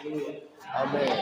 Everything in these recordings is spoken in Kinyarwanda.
Amen.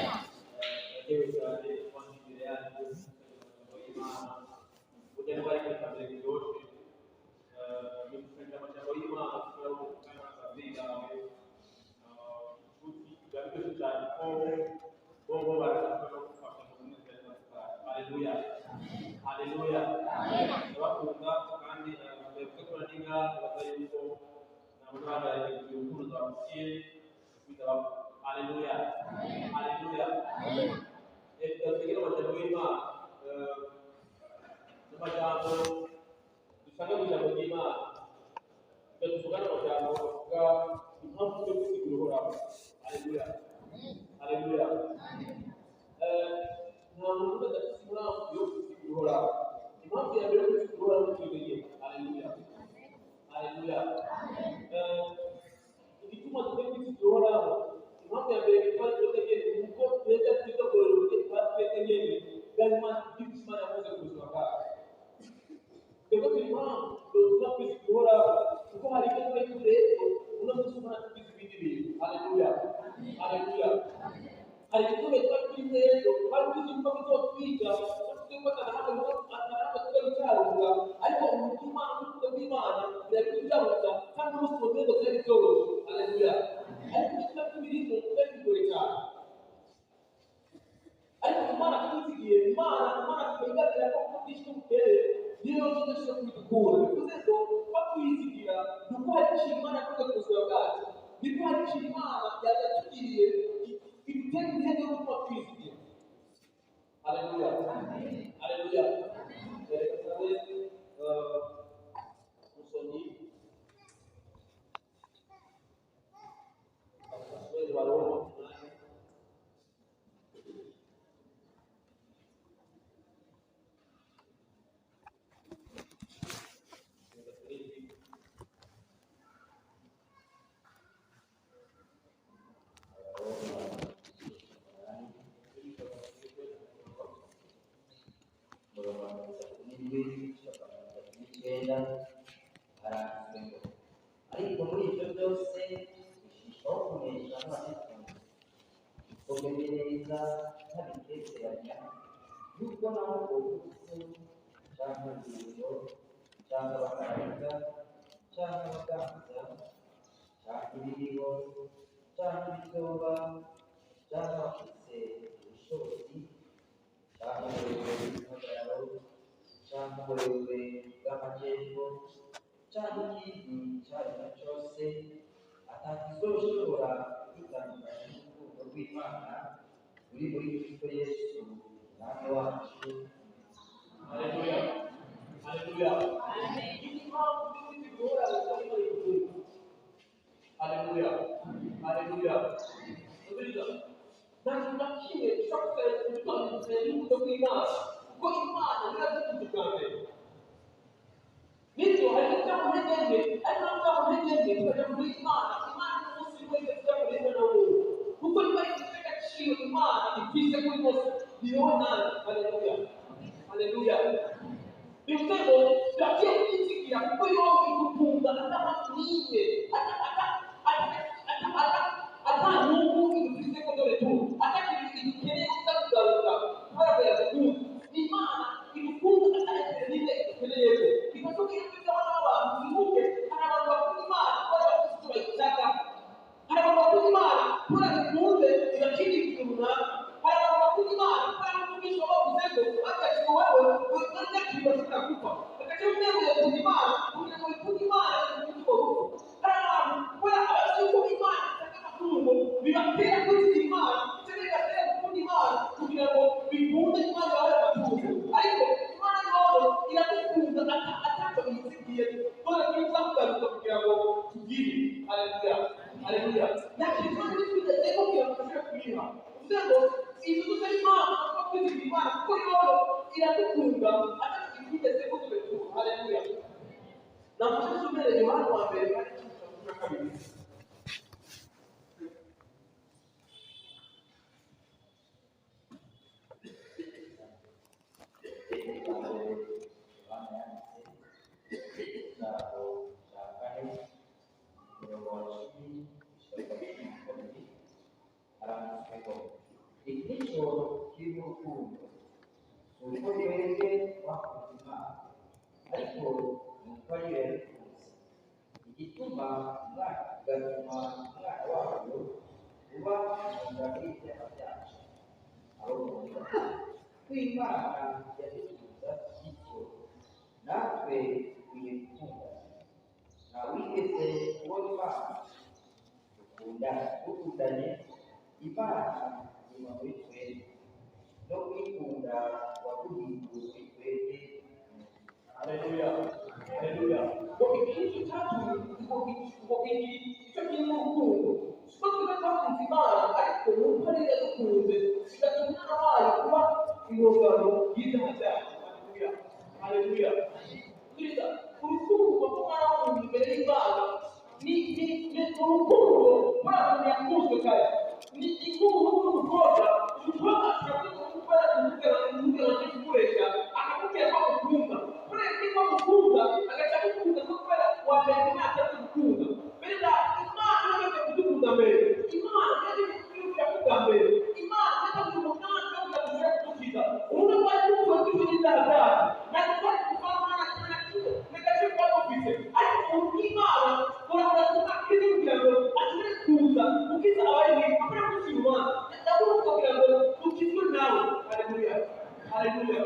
Ariko muri ibyo byose ishishikaho kunesha n'ababikunda komereza ntabitekeranya yuko naho ubutse cyangwa urugero cyangwa abaganga cyangwa abaganza cyangwa ibiriho cyangwa ibitoba cyangwa abafite ubushobozi cyangwa ubuyobozi bw'igihagararo cyangwa ubuyobozi bw'amajyepfo cyangwa ikindi cyaremwe cyose atakizoshobora kwitandukanya n'urukundo rw'Imana ruri muri Kristo Yesu umwami wacu. Haleluya. Haleluya. Haleluya. Haleluya. Ntabwo nakimwe ushobora gutandukanya n'urukundo rw'Imana kuko Imana iradukunda bwa mbere. Bityo hari ibyago n'intege ariko ntabwo n'intege tukajya muri Imana n'umunsi wese tujya muri Imana wowe kuko niba ari igice agaciro Imana ifite kuri bose ni wowe nawe. Haleluya. Haleluya. bivuze ngo turagiye kwizigira kuko yowe igukunda atamaze n'imwe ata n'ubu igufite ko dore tu atakiri igikeneye kutakugaruka kubera ko yagukunda. Imana igukunda atarekere n'imwe igukeneye ko ikatubwira ko ibyo abana b'abantu bibuke hari abantu bakunda Imana kubera bafite icyo bayishaka, hari abantu bakunda Imana kubera bikunze igakira ikintu runaka, hari abantu bakunda Imana kubera ko ubwisho bavuze ngo bagashyize wowe bagakira bashobora gupfa bagaca umweruye ku Imana kugira ngo bikunde Imana bikunde ubwo rugo. Hari abantu kubera abazi yuko Imana itanga amatungo bibatera kwizera Imana cyangwa bigatera gukunda Imana kugira ngo bikunde Imana yawe amatungo, ariko Imana yoyo iradukunda atacyo bizigiye dore ko izakugaruka kugira ngo tugire. Haleluya. Haleluya. Yakitwa n'ibitwigeze ko kugira ngo dushobore kuyiha uvuze ngo izo dusa Imana no kwizera Imana kuko yoyo iradukunda atacyo twigeze ko tube tu. Haleluya. Nafashe nsomere Yohana wa mbere kandi cumi na kabiri. bw'urukundo uko twebwe twakunze Imana ariko nuko ari yo yabikunze igituma gatuma umwana wayo uba ingano y'ibyaha byacu arokora ko Imana yadukunze bityo natwe dukwiye gukundana ntawigeze kubona Imana dukundanye Imana iba muri twebwe no kwikunda waduhinduye muri twebwe. Haleluya, haleluya. Ikintu cyatumye icyo kintu urukundo siko tuba twakunze Imana ariko nuko ari yo yadukunze kigatuma umwana wayo kuba ingororano y'ibyaha byacu. Haleluya, haleluya. Kwiza urukundo rw'umwana w'umuntu imbere y'Imana ni urukundo rw'abantu yakunzwe kare ni igihugu n'umukobwa umukobwa ashobora gukora umugabo n'igukoresha akakubwira ko agukunda kubera ko agukunda agaca agukunda no kubera wambaye imyaka yo gukunda mbere Imana yamaze kudukunda mbere Imana yari kutwibwira kuga mbere Imana yamaze umugambi wo kugira kudukiza umuntu wari kuvuga ko ibyo n'ibyaha byacu ntabwo twari kuvana n'agace kwa dufite ariko Imana urabona ko akwiye kugira ngo ashobore kuza gukiza abandi akora gushyira urubanza ndavuga kugira ngo dukizwe nawe. Haleluya, haleluya.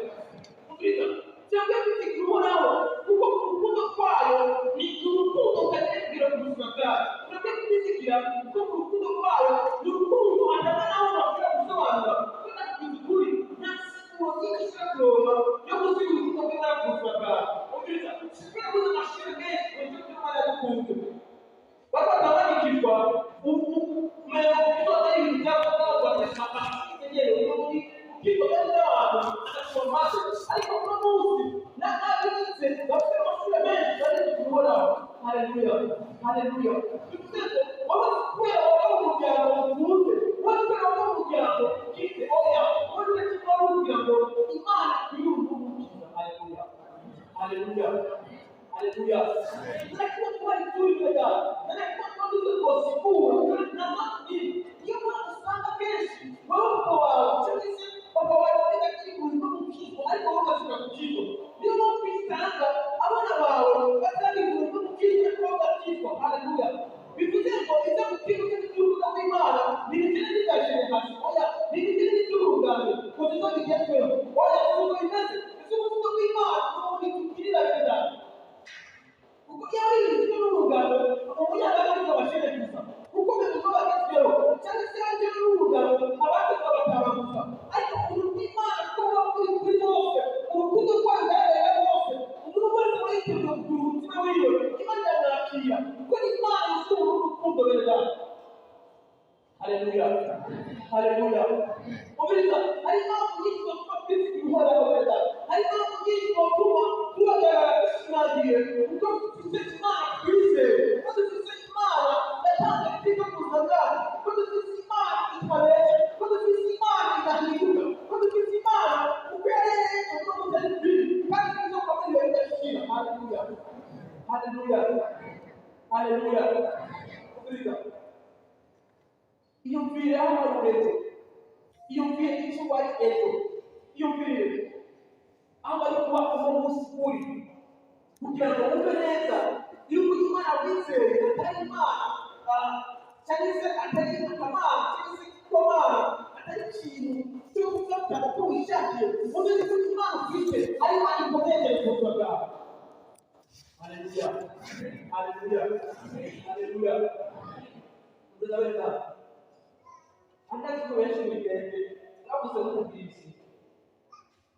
Ubwiza cyangwa kwizigura uhoraho kuko urukundo kwayo ni urukundo utagira ku buzima bwawe urabona kwizigura kuko urukundo kwayo ni urukundo ataba nawe wabwira gusobanura kubera kugira ukuri nta siguro y'igishira kuronka yo gusiga urukundo bw'Imana ku buzima bwawe. Ubwiza kubera kuza amashuri menshi mu buryo bw'Imana yagukunze bakaba babigirwa umenya ko ari ibintu by'abagabo batashaka itegere muri kiko cy'abantu akashobora maze ariko uno munsi n'ababitse bafite amashuri menshi bari kuhoraho. Haleluya, haleluya. Bivuze ngo wowe kubera wowe umuryango ukunze wowe kubera wowe umuryango kite oya wowe utakibwa kugira ngo Imana iyumve umukiza. Haleluya, haleluya, haleluya. Nako kuba iturika nako kuba kusikura na mati iyo usanga kenshi wowe wawe cyangwa bakaba bafite kuri mukizo ariko bakazira mukizo niyo bisanga abana bawe batari kuri mukizo ariko bakizwa. Haleluya. Bivuze ngo icyo mukizo cy'urukundo rw'Imana ni ikindi cyashije hasi oya ni ikindi cy'urugano kuko bigezweho oya kuko imeze cy'urukundo rw'Imana ni kukirira cyane kuko yari ibintu n'urugano umunyagaruka bashire gusa kuko bivuga bagezweho cyangwa se yaje n'urugano abandi babataba gusa ariko Imana ko kuri bose urukundo rwayo rwagaragara bose umuntu wese wayiteguye kugira umutima wiwe Imana yamwakira kuko Imana isura urukundo rwera. Haleluya, haleluya. Ubiriza harimo umugisha kuba twese uhoraho rwera harimo umugisha kuba tubagaragara dushimangiye kuko dufite Imana twizeye kuko dufite Imana yatanze kwiga ku buzima bwacu kuko dufite Imana itabeshya kuko dufite Imana idahinduka kuko dufite Imana kuko yaremye uko mutari kuri kandi nizo kwamenya idashira. Haleluya, haleluya, haleluya. Ubiriza iyumvire hano uretse iyumvire icyo wari ejo iyumvire aho bari kuba uno munsi uri kugira ngo wumve neza yuko Imana wizeye atari Imana cyangwa se atari akamana cyangwa se komana atari ikintu cyo gufata uko wishakiye umenye ko Imana ufite ari Imana ikomeye ku buzima bwawe. Haleluya, haleluya, haleluya. Ndabona andazi benshi bigende bavuze n'ubwisi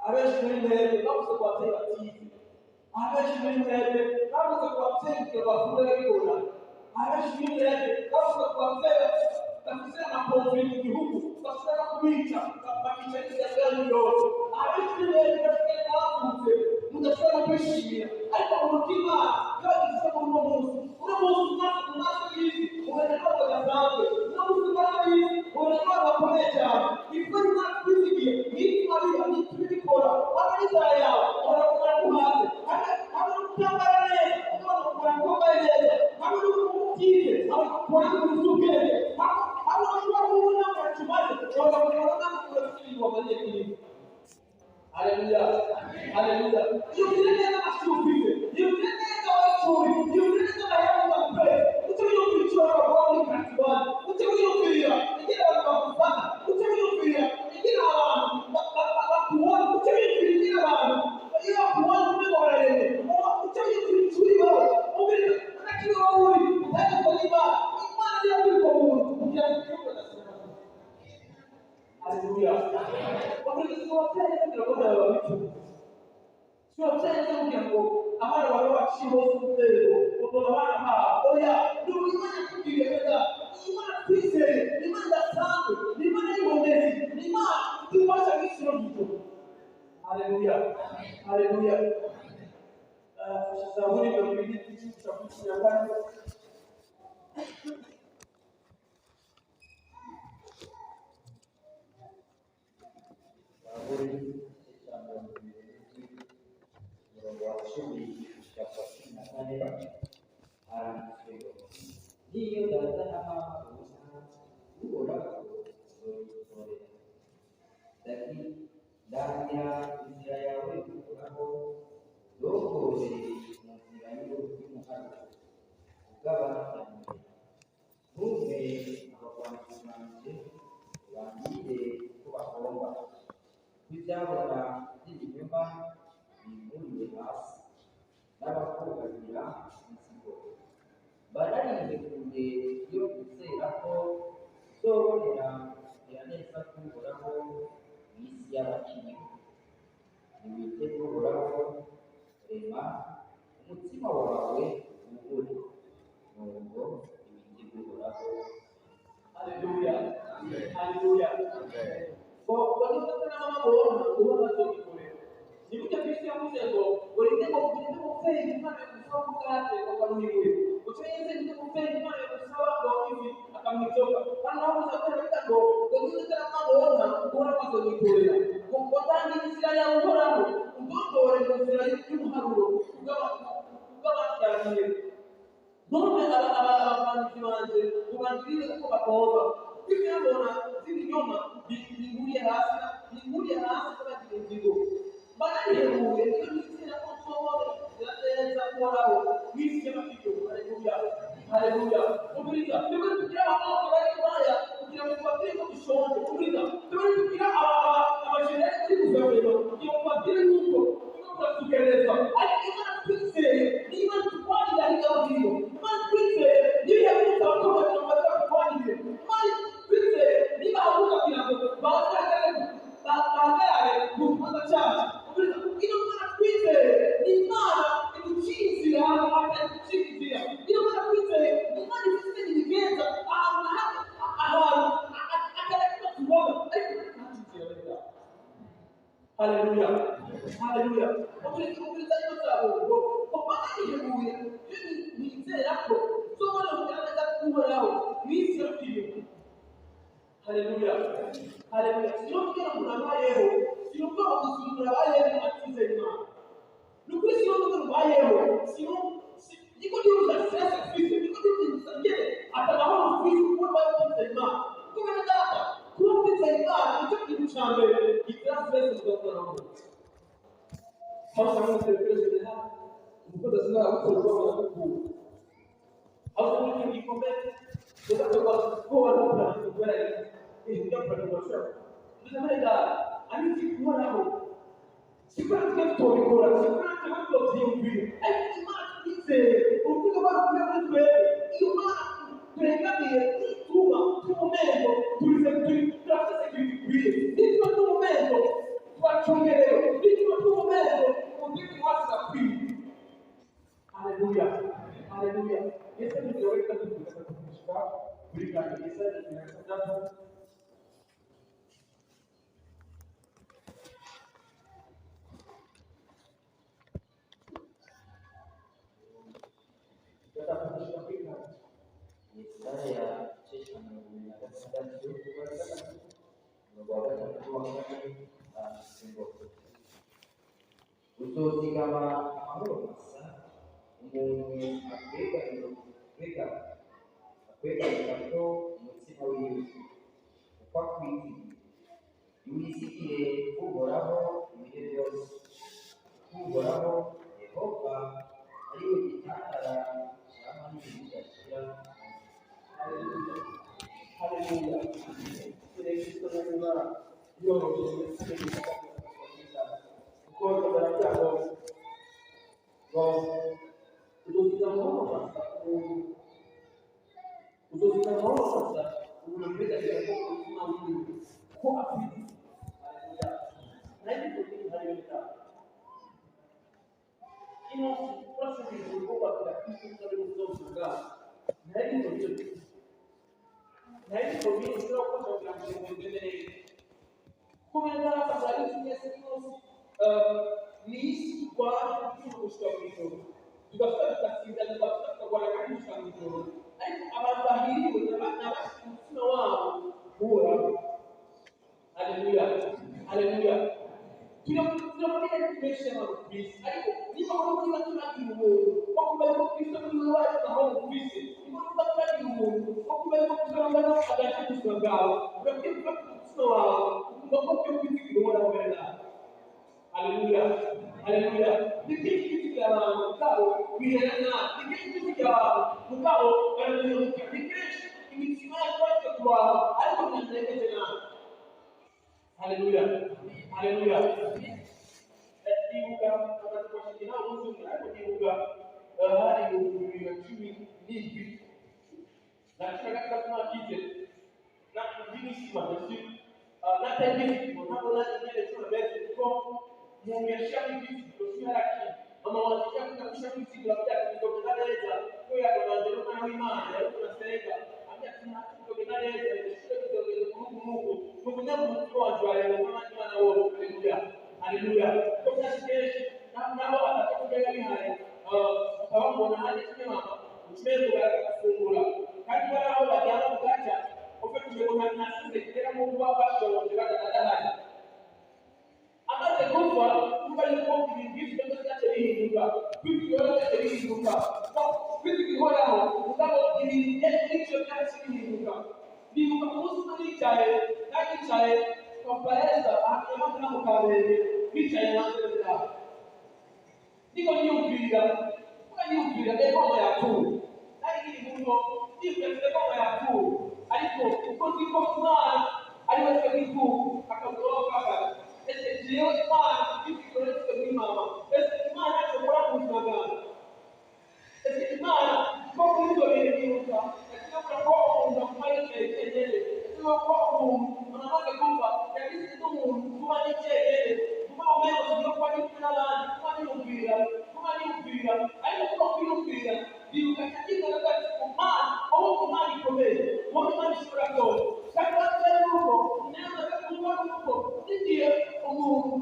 abenshi muri mwebwe bavuze ko bateye batize abenshi muri mwebwe bavuze ko bateye bavuga bigora abenshi muri mwebwe bavuze ko bateye bafite amakombe mu gihugu bashobora kubica bakica n'igazero yose abenshi muri mwebwe bafite bavuze mudashobora kwishimira ariko umutima kabisa uno munsi umaze yizi ubona ko bagasanzwe uno munsi umaze yizi ubona ko bakomeye cyane ibyo Imana twizigiye n'ibyo ariyo n'ibikora waba n'inzara yawe urabona ko uhaze hamwe n'utambara neza ukabona ko wambaye neza hamwe n'umutiye ukabona ko uzi ubwenge hamwe no kuba ubona amacu maze ukabona ko urabona ko urabona igihe kinini. Haleluya, haleluya. Iyo ugire neza amashuri ufite, iyo ugire neza w'ishuri, iyo ugire neza abayabuza gukora, uce wiyumvira abagabo muri karasibani, uce wiyumvira igira abantu bagufata, uce wiyumvira igira abantu bakubona, uce wiyumvira igira abantu iyo bakubona umwe ngo bararebe, uce wiyumvira ishuri bawe, umubiri ntakiri wowe uri, utagezwa n'Imana, Imana niyo kuri uwo muntu kugira ngo igihugu adasubira. Haleluya. Wakati siwapende kugira ngo babicu. Siwapende kugira ngo abana bawe baciho umutego, ngo abana oya, ndugu Imana kugira neza. Imana twizeye, Imana dasanzwe, Imana y'ubonezi, Imana tubasha gushyira mu gihugu. Haleluya. Haleluya. Zaburi ya 2:4. Iyo data uhoraho uzoyitorera, ndahira inzira yawe uhoraho, ndongore mu nzira y'umuhanda ugabanyije, ntume abagwanyi banjye bambwire uko bagomba, ibyabona by'ibinyoma bivuniye hasi, n'abakubagira inzigo bararinde kure yo kwizera ko uzobonera kugira neza k'uhoraho mu isi y'abakiriho. Niwitege uhoraho, rema umutima wawe wubure, nuko niwitege uhoraho. Haleluya, haleluya. Kwa nini tunamwona Bwana tukikorera? Ni mtu Kristo yavuze ngo urinde mufeye Imana kusaba mukate kwa kanuni wewe. Ucyenze ndi mufeye Imana kusaba ngo hivi akamwitoka. Kana wabuza kwenda ngo ngize tunamwona Bwana tukikorera. Kwa ndani inzira ya uhoraho, ndondore mu nzira y'umuharuro ugabacyaniye. None abantu banjye ubangirire uko bagomba. Kwibona z'ibinyoma bihuriye hasi kubagira inzigo. Barayiheruye iyo nizera ko nshobora neza kuhoraho mwisi y'amategeko. Haleluya, haleluya. Umuriza twebwe tugira abamoko bari kuraya kugira ngo tubabwire ko dushonje. Umuriza twebwe tugira abajeneri kuri guverinoma kugira ngo tubabwire yuko turimo turatugereza. Ariko Imana twizeye niba turwanira hirya no hino, Imana twizeye niba yabutse abakobwa kugira ngo bazakurwanire, Imana twizeye niba avuga kugira ngo bahagarare mu kibanza cyacu. Iyo Imana twizeye ni Imana iducikira akaducikira. Iyo Imana twizeye ni Imana ifite ibigenza ahantu akareka tubona ariko ntakizera reka. Haleluya, haleluya. Uburiza ino zabo ngo barayiheruye iyo nizera ko tuzobona kugaragaza kuhoraho mwisi yo kwiyuka. Haleluya, haleluya. Sio kugira ngo nabayeho, sio ko ubuzima nabayeho atizera Imana. Nukuri sio ngo nabayeho, sio niko ndiuza stress kwisi, niko ndiuza ngene atabahoro kwisi kuba batizera Imana. Kumena data, kuba batizera Imana nicyo kintu cya mbere gitera stress kugakora ngo. Hasa kama serikali ya mkoa zina kutoka kwa mkuu. Hasa kama ni kombe, kutoka kwa na kwa ndio kwa tunamenda aniti kuona hapo sikuna tukatokora sikuna tukatokora ai Imana twise ukuga barukuye muri iyo Imana turegamiye tuba tumumendo turafite ibikwiye nitwa tumumendo twachongerero nitwa tumumendo umugeni wacu zakwiye. Haleluya, haleluya. Yesu ndiweka tukashika kuri kandi Yesu ndiweka Yesaya 6:16 uzozigama amahoro masa umuntu akwegarika ko umutima wiwe uko akwizigiye Niwizigire Uhoraho ibihe byose. Uhoraho Yehova ari we gitandara cyangwa n'ibintu bidashira. Haleluya. Haleluya. Kristo neza yoroheje kuko barabyanga ngo tuzogira amahoro masa tuzogira amahoro masa umuntu bidagira ko ubuzima bwiwe ko afite. Haleluya. Nayo tuzi haleluya. Ino twasubije kuvuga kwa Kristo kandi kuzovuga nayo tuzi nayo tuzi ushobora kugira ngo ngende kubera abari cyese cyose ni isi kwa kushaka kw'ijoro tugafata kinda tugafata kwa kandi kushaka kw'ijoro ariko abantu bahiriwe n'abafite umutima wabo uhora. Haleluya. Haleluya. Tunakuja kuishi hapo Kristo. Ariko niba unakuja tunagira umuntu wakubaye ko Kristo muri wawe aho Kristo niba unakuja umuntu wakubaye ko Kristo ngana agace kusangao urakwiye gufata umutima wawe ukumva ko Kristo ubona mbere. Haleluya. Haleluya. Nikiki kitu ya mkao kuiana nikiki kitu ya mkao haleluya. Nikiki imitima yako kwa ariko mnandeke tena. Haleluya. Haleluya. Dibuka kwa kina mtu anapojibuka hadi uchumi hivi. Na tunataka kama kije na kujini si mwanzo. Na tayari tunaona ile tunaweza kwa muonyesha hivi ndio haki. Mama wanataka kutakisha hivi labda kutokeleza kwa ya ndio kama imani ya tunasema hata tunatokeleza Mungu kwa jua leo kama ni wao. Haleluya. Kwa sisi nao atakuja haya sababu na hali kama mchezo wa kufungura kati wao wajao kuacha kwa tumekuwa na sisi kila Mungu baba shoro ndio dada amaze kufa kubali kwa kibingizi ndio kacha hii ndio vipi yote hii ndio kwa vipi kwa hao ndio ni hicho kacha hii ndio ni ukamusi chae kati chae kwa baada akimaka mkabele picha inaanza niko niupiga kwa niupiga ndio ya tu hadi Mungu ndio ndio ya tu alipo uko sana aliweza kitu akaondoka hapa ese leo sana kitu kile mama ese mama anachokuwa kusagana ese mama kwa hiyo ile ndio kwa unafanya kelele sio kwa unaona kwamba lakini sio kwa ni kelele kwa umeo sio kwa ni kulala kwa ni mpira haiko kwa mpira ndio katika wakati kumani au kumani kombe kumani sura kwa sasa huko neema kwa huko ndio Mungu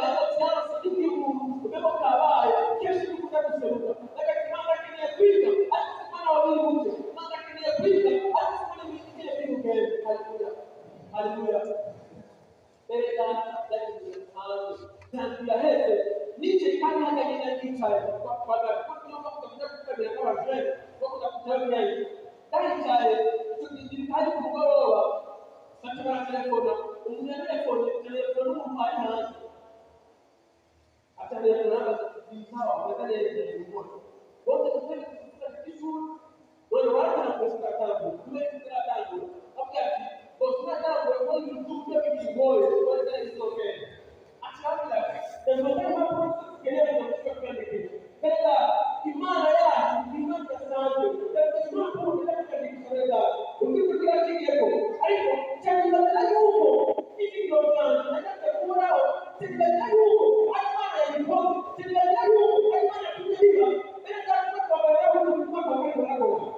leo sana ndio Mungu ndio kabaya kesho kutakusema lakini mama kinapita hata wawili mama kinapita hata mwingine pia. Haleluya. Bela lakini nije kama ndani kicha kwa kutoka kutafuta kwa friend kwa kutafuta yeye ndani chae tukijitahidi kugoroa katika telefoni telefoni mbaya hata telefoni sawa kwa ile mmoja wote tunataka kitu wale watu wanapata tabu tunataka tabu wakati bosi tabu kwa hiyo tukuja kiboyo kwa hiyo okay acha ndio hapo kelele kwa kweli kila imani yake imani sana ndio hapo katika kikoleza ukiko kila kitu hapo hapo chanzo la huko hivi ndio sana nataka kuona chanzo la huko hata ni kwa chanzo la huko hata ni kujiba ndio kwa sababu kwa wewe wako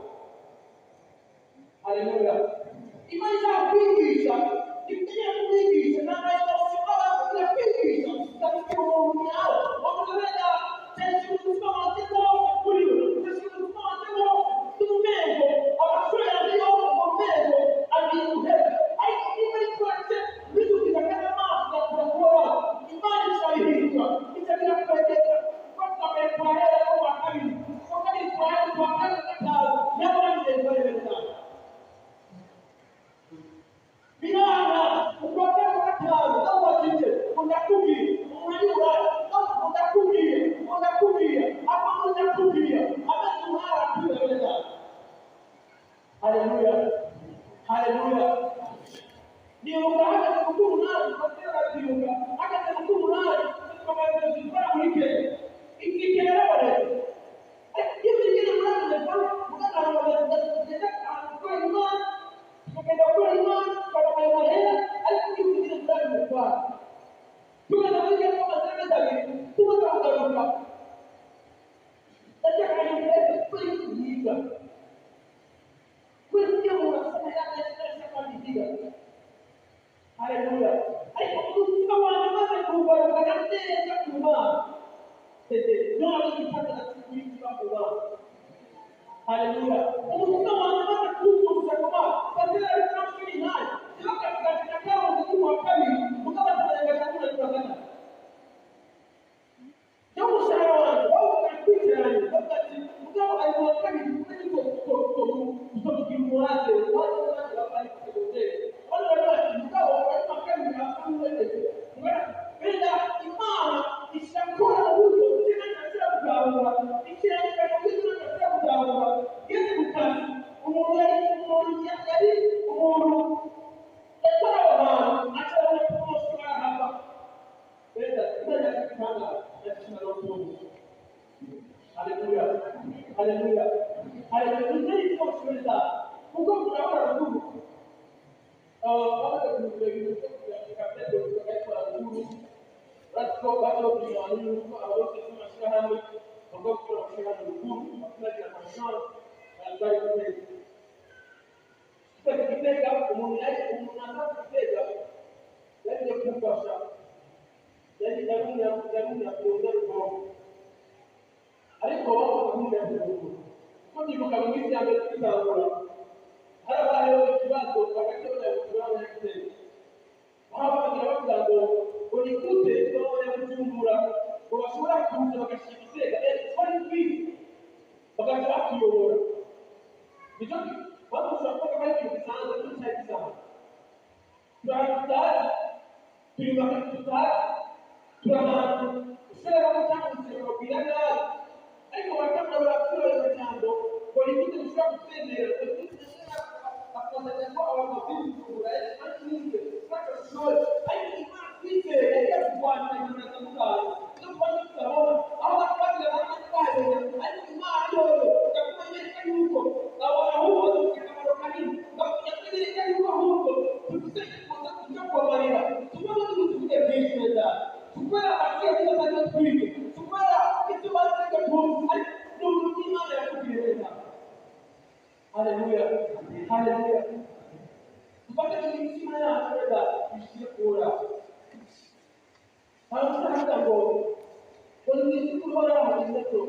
haleluya. Ariko umutima wanjye umaze kugaragara neza ku Mana, none igitanda kiba ku Mana, haleluya. Umutima wanjye umaze kuwuzuza ku Mana, bazira ibitabo by'intare ntibakavuga karongi y'uwa kabiri mukabatangaga cyangwa kuragana yo mushahara wanjye bawuvuga kwicaranye bavuga ati mugabo ari uwa kabiri kuko utomugira umuhate uwaje n'abandi bari ku segonderi bano bari bati mugabo ari uwa kabiri akamwegeze benda Imana ishakora uburyo ikintu kugahura ikintu kugahura yeze gutanga umuntu yari umuntu yakora abantu acabona kose arahava benda imana ikitanga yakishimira umuntu. Haleluya, haleluya, haleluya. Ni cyo cyose kuko kurabona umuntu abaka kumubwira ko kapete ukakora umuntu ratko bato by'abantu ko abose kumashira hamwe ngo gukora ushaka umuntu bakiragira amashano bari kumeze kitega umuntu ataka yaje kumufasha yaje yarunya kuza rugo ariko bakumva kuvuga ko ndibuka mu isi ya mbere twitangura harabayeho ikibazo bagakora ikibazo cy'ikirere aho bagira ngo ni gute bashobora kujumbura ngo bashobora kuza bagashika itega twari twize bagaca bakiyobora nicyo badushobora kuba bari mu gisanzwe cy'icyayi cy'isahani turahitazi turahana ushobora gutanga babwira nabi ariko bakabona baratureba cyangwa ngo ni gute dushobora gutembera bakomeza ko abantu b'ibicurura bakize bakashobora ariko Imana twizeye yari kurwanya ibintu bitandukanye no kuba tutabona aho bakwatira batwaye ariko Imana yoyo yakumenyesha yuko abantu ahubwo dufite akamaro kanini yakumenyesha yuko ahubwo dufite ikosa cyo kubabarira tubona n'ubutumwa bwinshi neza kubera akiye neza no twige kubera icyo bazi ko tuzi ariko n'ubutumwa Imana yakubwiye neza. Haleluya, haleluya. Tupate imitima yacu neza ishire kura hanyuma ngo polisi kuhora mu ndeto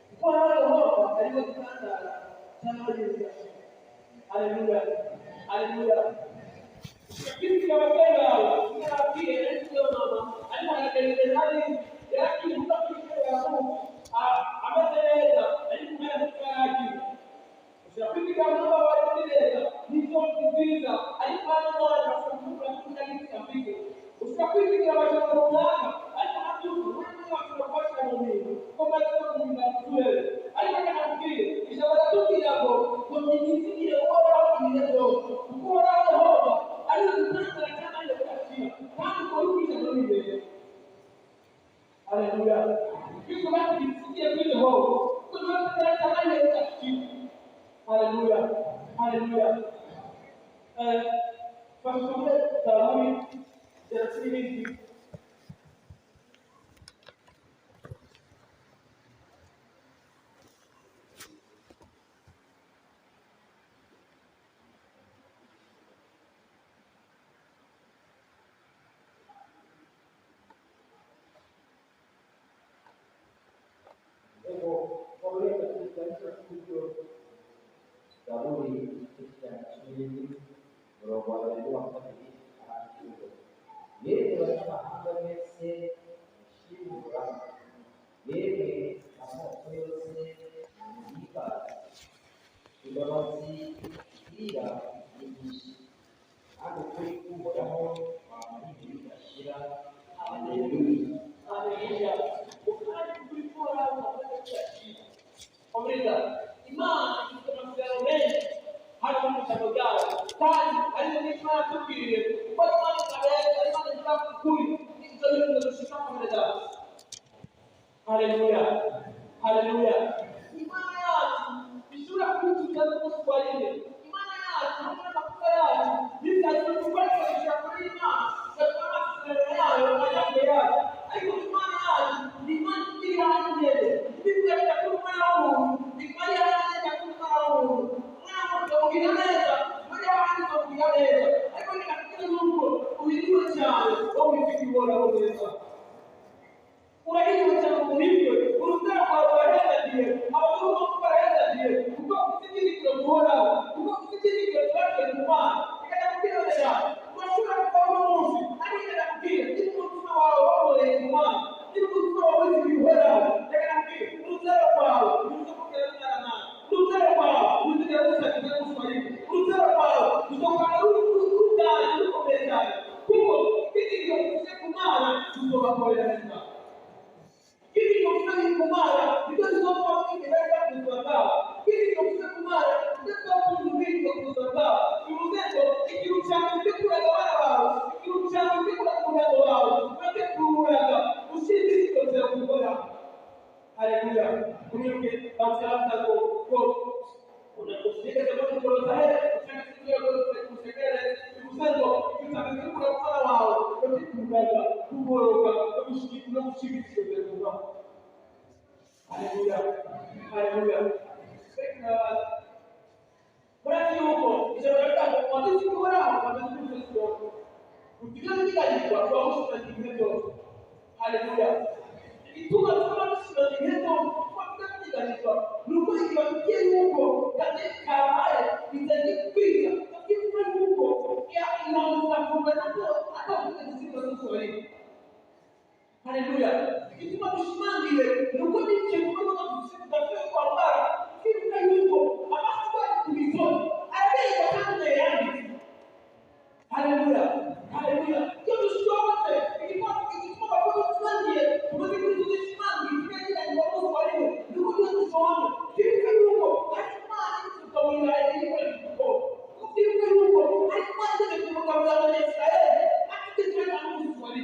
kuko hano ariho gutandara cyangwa y'inzira. Haleluya, haleluya. Kitu kama baba tunabie ndio mama alikuwa anaendelea hadi yake mtafiti ya Mungu ameeleza alikuwa mtakaji ushafiki kama baba alieleza hizo kiziza alikuwa anaona kufunga kuja kitu kafiki ushafiki kama baba mwana alikuwa tunapata nini kama sio mnatue alikuwa anafikiri ishawala tuki yako kwa nini ile wao ni ndio kwa wao haleluya. Kristo basi kisikia vile wao. Tunataka tamani ya takatifu. Haleluya. Haleluya. Pastor Zaburi 30 Zaburi beroboh dari waktu ini itu. Ye bersama Messi, Shimura, ye kamu selesai jika sudah masih tidak ini. Aku beriku bodoh, ini kira haleluya, haleluya. Bukan beriku orang pemerintah, Imam itu masalah lain. Hata mtandao kazi aliyonifanya tukiri kwa maana alifanya jambo kuli ndio tunaloshika mbele. Haleluya, haleluya. Imani yetu ishura kutu tangu swalini. Imani yetu na mafuta yetu nitakuwa kwa shakurina kama sera yao majabu yao. Haiko imani yetu ni imani bila hadithi. Biblia inakuwa nao imani yetu inakuwa nao ukinaweza moja wao ukinaweza hapo ni katika Mungu uhiriwe cyane wowe wifite uhoraho neza. Urahiriwe cyane mu buryo urutare rwawe rurahendagiye, abagabo bose barahendagiye kuko ufite ibyiringiro bihoraho, kuko ufite ibyiringiro byavuye ku Mana. Reka ndakubwira cyane, urashobora kubaho uno munsi ariko reka ndakubwira niba umutima wawe wahoreye ku Mana, niba umutima wawe wize ibihoraho, reka ndakubwira urutare rwawe ruzakubwira n'inyaramana, urutare rwawe ruzigera rusakiza n'umuswahili, urutare rwawe ruzokana rutanye rukomeye cyane kuko ibyiringiro bifite ku Mana tuzobakorera neza. Ili kufanya kumara ndio somo kinaweza kuzambaa. Ili kufanya kumara ndio kuzuia kuzambaa. Kiuzeko ikiruchana kula wala wao, ikiruchana kula kuna wao. Wote kuulaga ushindi sio kubora. Haleluya. Kunyoke tamsalata kwa unakusikia sababu kwa sahihi ushakisikia kwa kusekele kiuzeko ikiruchana kula wala wao. Wote kuulaga kuboroga ushindi sio kubora. Haleluya. Haleluya. Berarti huko disebutkan kondisi kurang pada sesuatu. Ketika kita dibuat bagus dan dihitung. Haleluya. Itu kalau sudah dihitung, maka kita dibuat. Lupa ibaratnya huko ketika ada bisa dipikir, tapi bukan huko yang hilang sampai atau kita disebut sesuatu. Haleluya. Itu manusia dia. Lupa dia cuma nak sebutkan kwa bara. Kita yuko apa sebab itu? Ada yang akan terjadi. Haleluya. Haleluya. Kita semua kita manusia dia. Cuma kita manusia dia. Kita tidak mahu sekali. Lupa dia semua. Kita yuko. Ada mana itu kau wilayah ini yuko. Kita yuko. Ada mana itu kau wilayah Israel. Ada kita mahu sekali.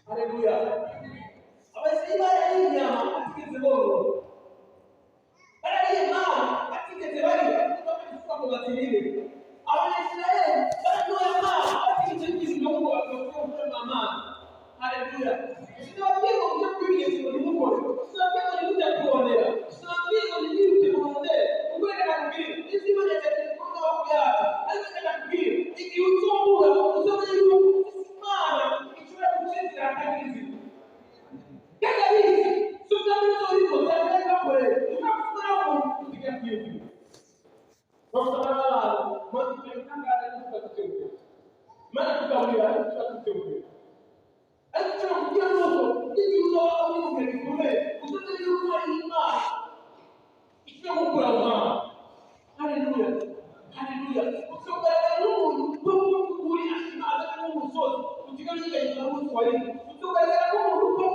Haleluya. Apa sih ini yang kita sebut? Ada yang mana? Kita sebut kita bisa membaca ini. Orang Israel, ada dua yang kita sebut kita mama. Haleluya. Setiap dia kita pilih sebut mukul. Setiap dia kita kuandera. Setiap dia kita kuandera. Bukan kita pilih. Ini mana jadi kita kuandera. Ada kita pilih. Ini usaha usaha itu mana? Itu yang kita hizi. Kaya hizi. Sudah betul saya tak boleh. Kita tahu ketika hizi. Saudara, mari kita ada kita kecil. Mari kita lihat kita kecil. Ayo kita lihat ini usaha ini boleh. Untuk dilakukan iman. Itu bukan. Haleluya. Haleluya. Saudara, lu boleh asma ada musuh. Ketika kita dalam Swahili, untuk kata kamu lupa,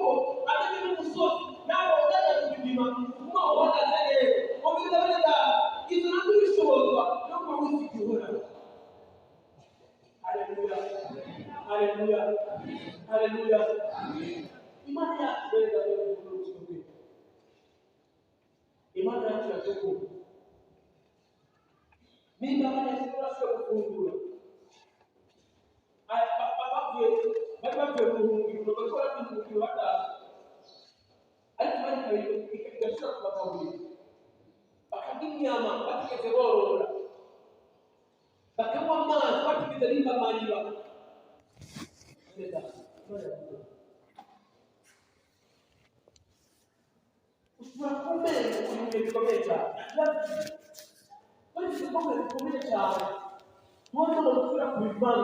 ada yang musuh, nak orang yang beriman, semua orang ada. Orang kita berada, itu nanti semua, nak orang itu orang. Haleluya, haleluya, haleluya. Imannya berbeda dengan sebelum. Imannya sudah cukup. Imannya sudah cukup. Bapak berhubung itu berkorban untuk kita. Alhamdulillah kita bersyukur kepada Allah. Bahkan dunia mah pasti kita berdoa. Bahkan mana pasti kita terima marilah. Tidak. Usah komen untuk komentar. Mari kita komentar. Tuhan sudah beriman.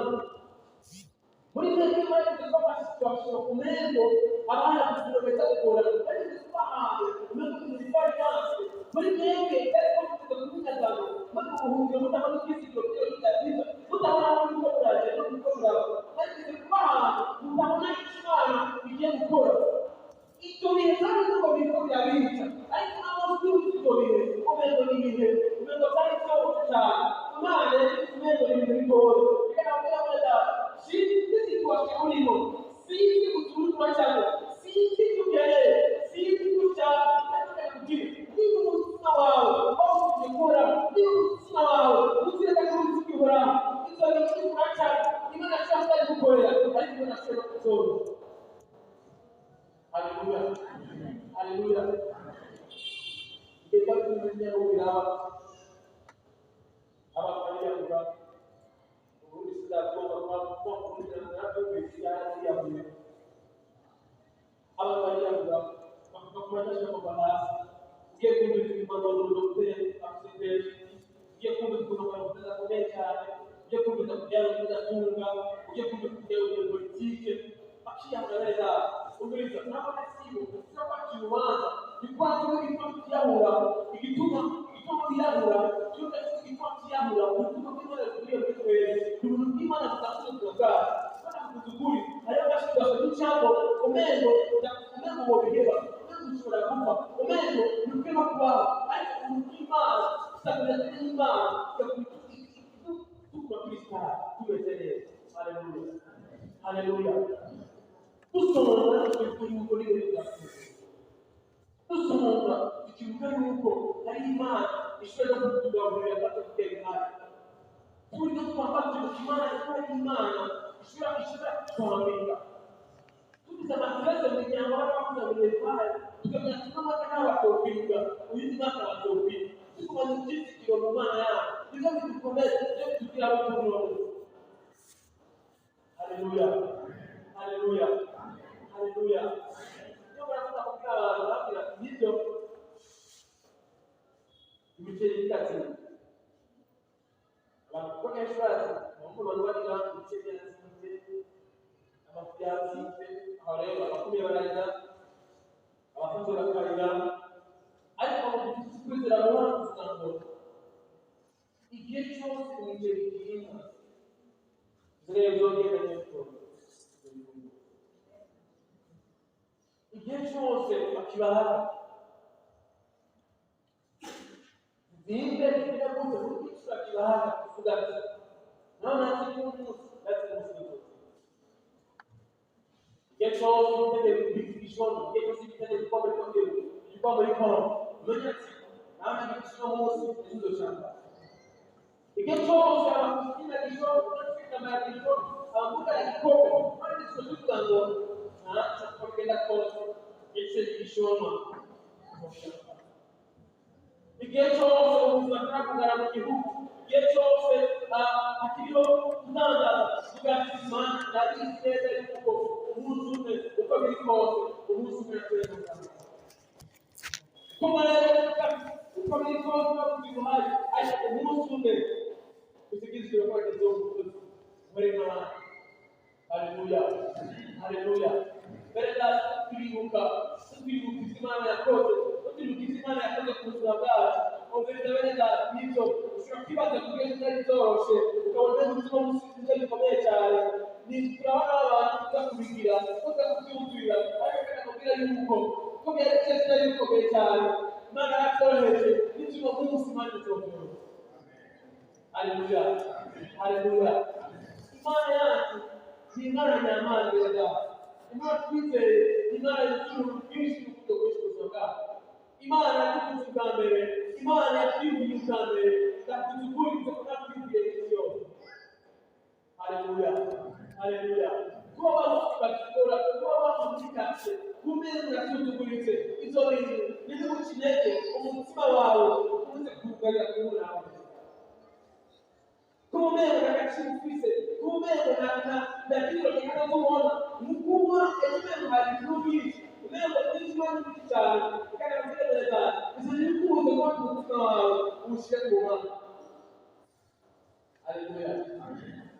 Mulai dari mana kita dapat dokumento, amanah kita dapat orang, jadi kita faham, kita dipahami. Mulai dari kita punya dalam, maka kita dapat kisi kita bisa, kita orang kita belajar, kita belajar. Mari kita faham, kita mana semua yang kita. Itu dia sangat kita bisa. Ayo kita masuk itu dia, komento ini, komento saya coba, mana komento ini boleh. Kita boleh belajar. Sisi situasi ulimo, sisi kuturutu chako, sisi tukiale, sisi kucha, ndio mtu wao, au kujikora, ndio mtu wao, usije kusikia abantu bariyahura bakakora cyangwa hasi ugiye kumva imana n'udoktere afite ugiye kumva ukuntu abantu badakomeye cyane ugiye kumva kugira ngo udatunga ugiye kumva kugira ngo politike akiyahura neza uburiza nabo nasibo cyangwa kibanza ikwaje n'ikiyahura igituma yahura cyuka yahura ubutuma bw'Imana buriye muri twese ubuntu bw'Imana butakuzuka bana kuzuguri ariyo bashaka kucyambo umendo mu biheba ushobora kumva umendo nuke no kubaho ariko ubuntu bw'Imana sabira n'Imana tukwa Kristo tumeze neza haleluya haleluya dusonga kuri muri dusonga ikibuga yuko ari Imana ishobora kutugaburira batugera hano turi twafata Imana ari Imana ishobora kutugaburira tugize amafaranga mu miryango y'abakuzaburira Imana tukamenya n'amata n'abatopinga uyu mwaka batopinga tukumenya icyizigiro mu Mana yabo nizo bidukomeza byo tugira abaturage haleluya haleluya haleluya iyo baravuga ko abantu babwira nibyo imiceri y'itatu abantu bakoresha bazi bamwe abantu barira imiceri y'itatu amafu yatsinze aho rero abakomeye bararira abafunze bakarira ariko dufite kwizera guhora kuvuga ngo igihe cyose imiceri igihingwa zireba zongera n'imfura igihe cyose bakibahara zimbe zimwe gute kuko bakibahara kuvuga ati none ati n'umunsi ndetse n'umusigo igihe cyose utende bigishoni igihe cyose utende ibikombe byongera igikombe rikora umenya ati nawe nigishino munsi ejo cyangwa igihe cyose abakina gishoni udafite amayagisho abavuga igikombe kandi tuvuga ngo ntacyo twagenda kose ndetse igishoma igihe cyose ubuzima bwakugara mu gihugu igihe cyose akiriho kutangaza tugatuma ndabizi neza yuko umunsi umwe uko biri kose umunsi umwe yakwemeza kuba rero uko biri kose bavuga uruhare ariko umunsi umwe usigizwe kwageza umukozi muri n'abandi haleluya haleluya bereda turibuka Imana yakoze turibuka Imana yakoze ku buzima bwacu ubwira bereda n'ibyo ushobora kwibaza kuko bitari byoroshye ukabona n'ubuzima busize bikomeye cyane ni turabona abantu tuza kubigira tuza kubyumvira ariko kanakubwira yuko ko byari byiza bikomeye cyane Imana yakoresheje n'ibyo umunsi Imana izobyoroshye haleluya haleluya Imana yacu ni Imana nyamana bereda Imana twizeye Imana y'urukundo rwinshi n'urukundo rwinshi ubuzima bwacu Imana yadukunze ubwa mbere Imana yatwibwiye ubwa mbere yakutuguriza ko natwibwiye isi yose haleluya haleluya kuba bakikora kuba bamukikase kumeze yatuguritse izo bintu nimukinege umutima wawe ukunze kugarira kuwurawe kumeza agaciro ufise kumeza ndakiro cyangwa kubona mukubwa ejo hari n'ubiri umeze n'ikimana n'iki cyane kandi abagereza izo n'ikuze kwa mutima wawe ushire ku mana haleluya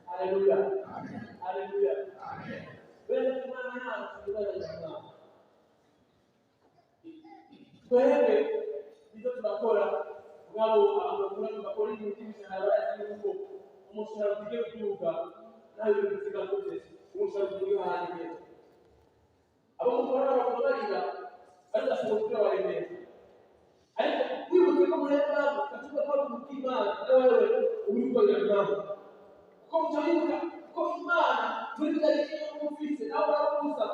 haleluya haleluya bene Imana yacu ibaraza twebwe ibyo turakora ngabo abantu bakora ibintu by'imishahara barazi yuko umushahara ugiye kuduga nawe bivuga ko umushahara ugiye hanze abo mukora bakabarira ariko asubira baremeye ariko wibuke ko muri abo katuba ko umutima nawe ubikorera nawe ko mutayibuka ko Imana muri tariki y'umufise nawe arakuza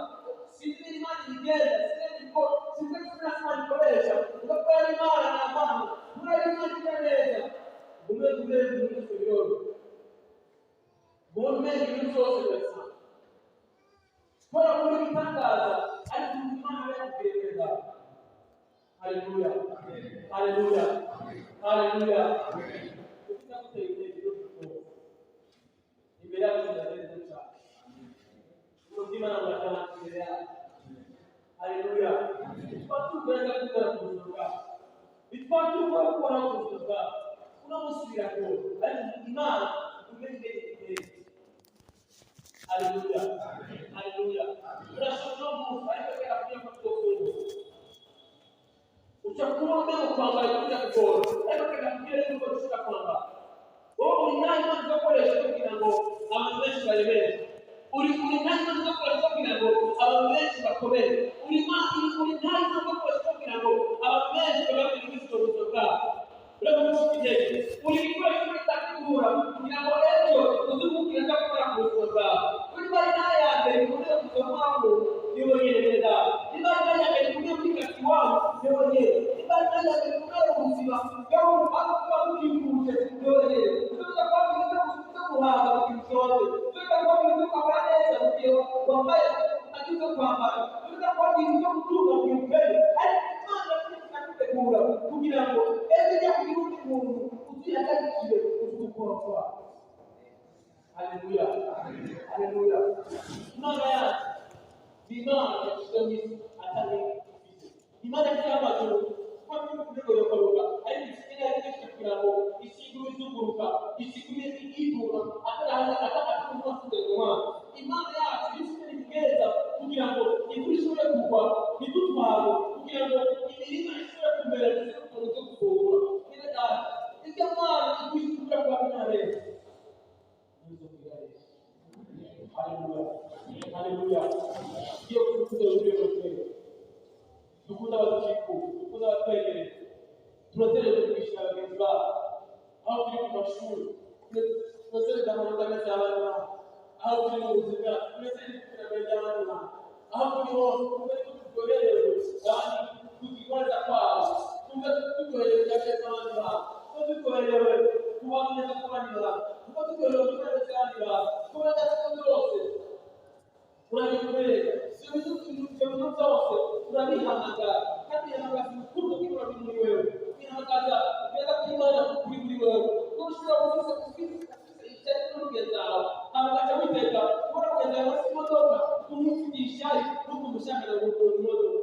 sinzi Imana igenda sinzi ko sinzi ko Imana ikoresha ugakora Imana na mama muri Imana neza umwe muri sibiro Bone ibintu byose basa. Kora muri bitangaza ariko Imana yakubwira. Haleluya. Haleluya. Haleluya. Ukita kuteye ibyo imbere y'abantu cyane. Umutima n'abatanga imbere y'abantu. bifata uko gukora ubuzima bwawe unamusubira ko ariko imana umenye neza. Haleluya, haleluya. Urashobora no ariko kera kugira ngo utakuwa mbele kwambara kuja kukora ariko kera kugira ngo ushaka kwambara wowe uri nayo mpamvu ukoresha kugira ngo abantu benshi barebere, uri nayo mpamvu ukoresha kugira ngo abantu benshi bakomere, uri nayo mpamvu ukoresha kugira ngo abantu benshi babone ubushobozi bwabo. Urabona ko kigeze uri gukora icyo utategura kugira ngo ejo uzumukire ndakora ku buzima bwawe. Uri bari nayo ya mbere kugira ngo uzamwamo nibonye neza, niba nayo ya mbere kugira ngo ikati wao nibonye, niba nayo ya mbere kugira ngo ubuzima bwawe buba bukikuje nibonye, tuza kwa biza guhaga kwishoze, tuza kwa biza kwa neza kugira wambaye agize kwambara, tuza kwa biza kutunga kwibere ariko Imana kutegura kugira ngo ejo y'undi muntu uziyagarikiye uzukora kwa. Haleluya, haleluya. Imana yacu Imana yashyizeho atari Imana y'amajuru kwa kurego yokoruka ariko ikigira cyose kugira ngo isigure izuguruka isigure igihura atari kumusudegwa. Imana yacu yishyize igeza kugira ngo ikurishore kugwa idutwaro kugira ngo imirima ishobore kumera ndetse no kugura neza ibyo Imana ikwishura kwa Imana. Haleluya, haleluya. Iyo kuvuga urugero dukunda abadukiko dukunda abatwegere turategereje kwishyura bagenzi babo aho turi ku mashuri turategereje amanota meza y'abana aho turi mu buzima turategereje iterambere ry'abana aho turi hose twumve ko turyoherewe kandi tukibaza kwabo twumve turyoherewe cyane n'abandi bantu ko turyoherewe kubaho neza kw'abandi bantu ko turyoherewe gukora neza abandi bantu kuba neza byose urabikorera ibintu byose urabihamagara kandi ihamagaza urukundo rw'Imana muri wewe, ihamagaza ubweza bw'Imana kuri wewe, ushobora kuvuga icyari n'urugendo aho hamagaza witeka kubona kugenda hasi imodoka kumwigisha n'ukumushakira gukora imodoka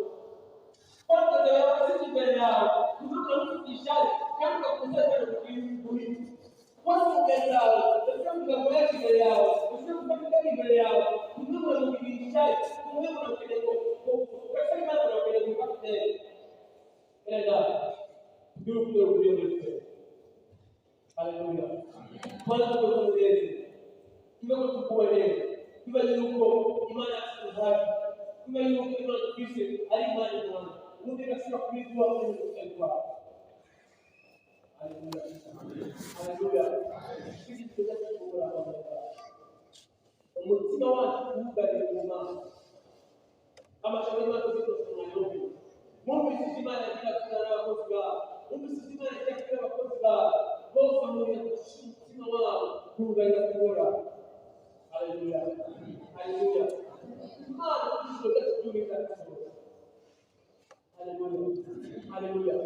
kubona kugenda hasi imbere yawe kuvuga n'ukumushakira kandi ukamusakira kuri watu mbele yao ndetse mkagoya mbele yao ndetse mkafika mbele yao kumwe na kubiishai kumwe na keleko kwa sababu na keleko kapte enda ndio ndio. Haleluya, Bwana wetu Yesu tumeona tukuelewe tumeona yuko imani haki tumeona yuko imani Kristo alimani Bwana ndio nasema kuitwa Mungu kwa. Haleluya, haleluya. Sisi tunataka kuona Bwana umutima wacu ugari Imana amashanyarazi mazito tunayobi Mungu isimama kila tunara abakozi ba Mungu isimama kila abakozi ba bose muri umutima wao ugari kubora. Haleluya, haleluya. Imana ishobora kutumika kabisa. Haleluya, haleluya.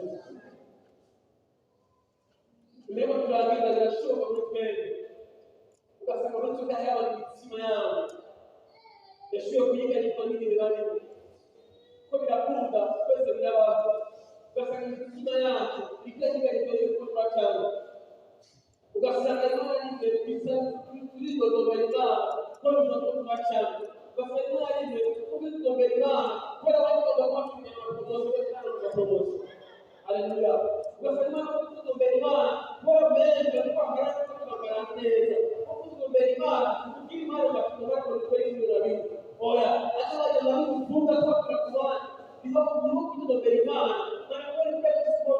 Leo tunaangalia birashoboka n'ukweli ugasanga abantu bahawe imitima yabo yashoboye kuyiga ariko n'ibirari ko birakunda twese birabaho ugasanga imitima yacu ikiga cyose ko twacana ugasanga n'abandi bisa turidodoba Imana ko twacana ugasanga n'abandi turidodoba Imana ko abandi bagafite amapromotion kandi bagapromotion. Haleluya, ugasanga turidodoba Imana ko bemeye kwambara kwambara neza ko turidodoba Imana kugira Imana bakubona ko twese turabizi oya azaje muri kufunga kwa Imana biba turidodoba Imana na kwa Kristo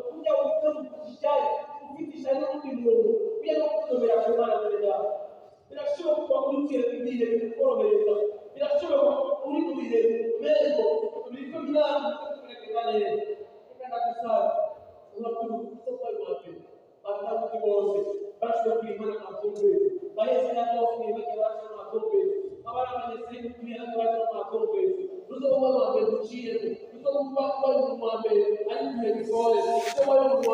kujya ushyira ukitisha n'undi muntu kugira ngo turidodoba Imana neza. Birashoboka ko urukira ibihe bikorohereza, birashoboka ko uri mu bihe meza uriko byanga kurekera neza kandi gusaba urakuru kutoka iwapi batabuti bose bashobora kwimana amatombe baheze n'abose bajya baca amatombe abana banyese kugira ngo baca amatombe ruzo baba baguciye ruzo baba bari ari mu bigoye ruzo bari mu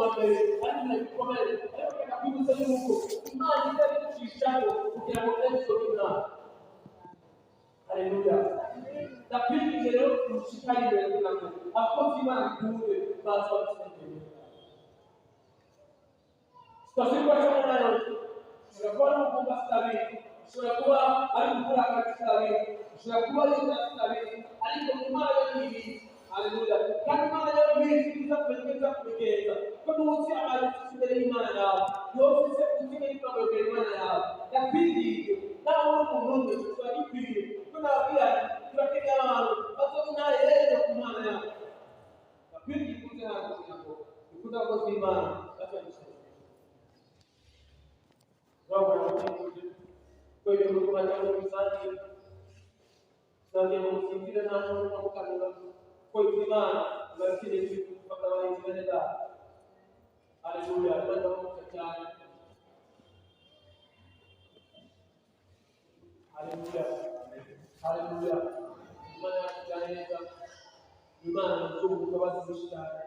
ari mu bikomere ariko kabibuza yuko Imana itari kucishaho kugira ngo ejo ina. Haleluya, lakini leo mshikari wewe akozi Imana kumbe basi wasenge tutazikwa chama nayo ushobora kuba ari umukumba sitabiri ushobora kuba ari umukuranga sitabiri ushobora kuba ari sitabiri ariko Imana yo nibi haleluya kandi Imana yo nibi iza kumenyeza ko n'umunsi amazi imbere y'Imana yawe yose ukeneye kwambara Imana yawe yakwiriye nawe umuntu ushobora gukwiriye ko nabwira turakeneye abantu bazobinare rero ku Mana yawe yakwiriye kuze hanze ngo ikuda ko Imana batandukanye kwa hiyo kuna jambo msani ndio msingi na mambo kwa kanisa kwa imani lakini vitu mpaka waingereza haleluya ndio mtakatifu haleluya haleluya imani tunaeleza imani ndio kwa watu mshikana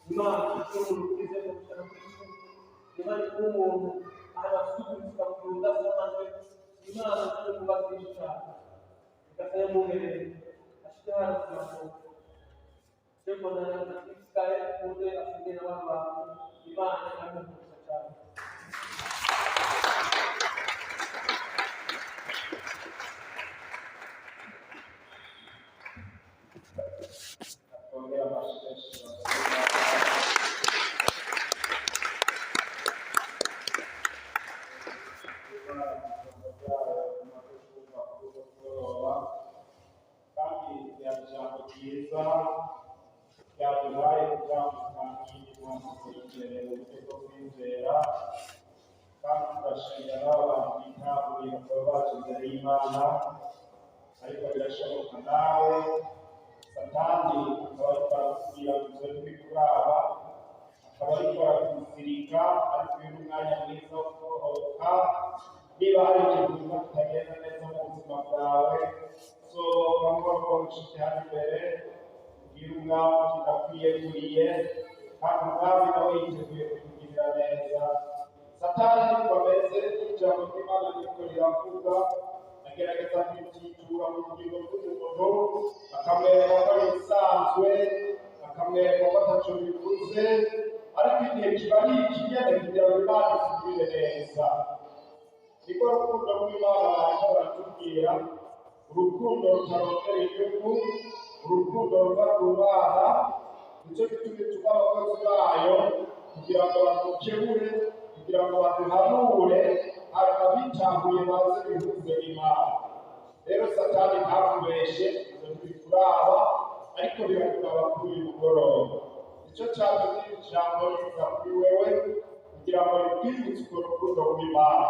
imani ndio kuzema mshikana imani kumu anawasiku tukamkuunda sana Imana ndio kubadilisha nikasema mbele ashitara kwa sema na kikae kuende asije na watu wa imani na kumshauri ongea basi yaduhaye kuzamukanira imbere mu rwego rw'inzira kandi tugashimira n'abantu bitabiriye bakaba baje imbere y'Imana ariko birashoboka nawe Satani akaba ariko arakubwira ngo uze kuraba akaba ariko arakuzirika ariko uyu mwanya mwiza wo kubohoka niba hari ikintu kitagenda neza mu buzima bwawe sohoka ngo inshuti hano imbere umwami tudakwiyeguriye kandi umwami nawe yiteguye kutugirira neza Satani bameze n'ijambo ry'Imana riko riravuga agerageza kwitura mu bugingo bw'umuntu akamwereka ko yisanzwe akamwereka ko ataco bivuze ariko igihe kiba ari ikinyene kugira ngo Imana itugirire neza niko urukundo rw'Imana bariko baratubwira urukundo rutarondera inyungu urukundo ruva ku Mana nicyo gituma abakozi bayo kugira ngo badukebure kugira ngo baduhanure hanyuma bitahuye baze bihuze Imana rero Satani ntakubeshe ibyo ntibikuraba ariko birakuraba kuri uyu mugoroba nicyo cyatumye ijambo riza kuri wewe kugira ngo rikwibutse urwo rukundo rw'Imana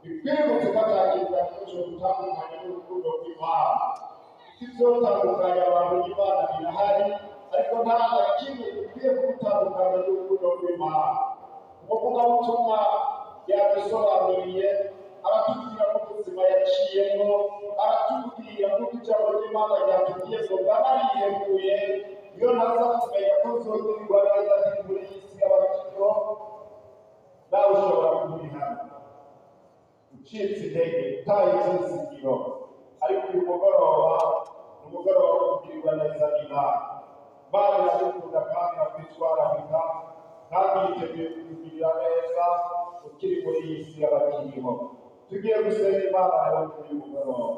bikwibutse ko atakintu cyo gutandukanya n'urukundo rw'Imana ibyotandukanya abantu n'Imana birahari ariko nta na kimwe gikwiye gutandukanya n'urukundo rw'Imana umuvugabutumwa yadusobanuriye aratubwira ko ubuzima yaciyemo aratubwira ko ijambo ry'Imana ryatubwiye ngo banariyeguye iyo ntaza kumenya ko nzogirirwa neza ndi muri iyi si y'abakiriho nawe ushobora kubura hano ucitse intege utaye izizigiro ariko uyu mugoroba ni umugoroba wo kugirirwa neza n'Imana Imana iradukunda kandi iratwitwararika kandi yiteguye kutugirira neza ukiri muri iyi si y'abakiriho tugiye gusenga Imana rero kuri uyu mugoroba